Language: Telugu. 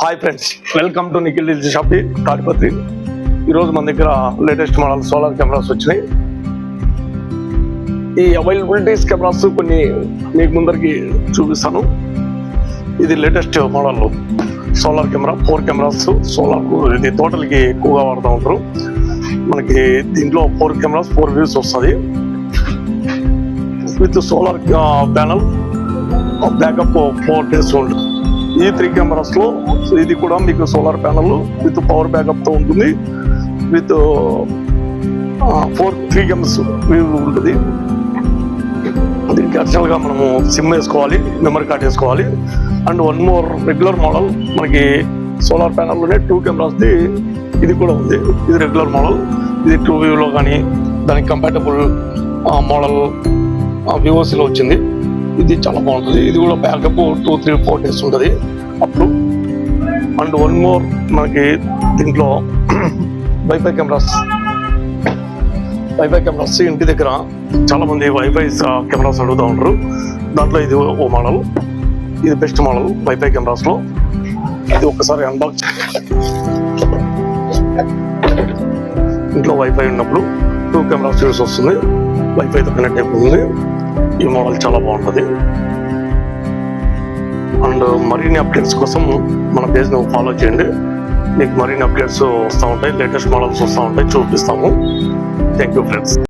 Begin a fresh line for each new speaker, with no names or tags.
Hi friends, welcome to Nikhil digital shop Tadipatri. ఈరోజు మన దగ్గర లేటెస్ట్ మోడల్ సోలార్ కెమెరాస్ వచ్చినాయి. ఈ అవైలబిలిటీస్ కెమెరాస్ కొన్ని మీకు ముందరికి చూపిస్తాను. ఇది latest model solar camera, 4 cameras solar. ఇది టోటల్కి ఎక్కువగా వాడుతూ ఉంటారు. మనకి దీంట్లో 4 కెమెరాస్ 4 వ్యూస్ వస్తుంది with solar panel. Backup 4 days ఉంటుంది. ఈ 3 కెమెరాస్ లో ఇది కూడా మీకు solar panel with power backup తో ఉంటుంది. విత్ 3 కెమెరాస్ వ్యూ ఉంటుంది. దీనికి అడిషనల్ గా మనము సిమ్ వేసుకోవాలి, మెమరీ కార్డ్ వేసుకోవాలి. అండ్ 1 more రెగ్యులర్ మోడల్ మనకి సోలార్ ప్యానల్ లోనే 2 కెమెరాస్ ది ఇది కూడా ఉంది. ఇది రెగ్యులర్ మోడల్. ఇది 2 వ్యూ లో కానీ దానికి కంపాటబుల్ మోడల్ వివోస్ లో వచ్చింది. ఇది చాలా బాగుంటుంది. ఇది కూడా బ్యాకప్ 2, 3, 4 days ఉంటుంది అప్పుడు. అండ్ 1 more మనకి దీంట్లో వైఫై కెమెరాస్ ఇంటి దగ్గర చాలా మంది వైఫై కెమెరాస్ అడుగుతూ ఉంటారు. దాంట్లో ఇది ఓ మోడల్. ఇది బెస్ట్ మోడల్ వైఫై కెమెరాస్ లో. ఇది ఒకసారి అన్బాక్స్. ఇంట్లో వైఫై ఉన్నప్పుడు 2 కెమెరాస్ యూస్ వస్తుంది. వైఫైతో కనెక్ట్ అయిపోతుంది. ఈ మోడల్ చాలా బాగుంటుంది. అండ్ మరిన్ని అప్డేట్స్ కోసం మన పేజ్ని ఫాలో చేయండి. మీకు మరిన్ని అప్డేట్స్ వస్తూ ఉంటాయి, లేటెస్ట్ మోడల్స్ వస్తూ ఉంటాయి, చూపిస్తాము. Thank you friends.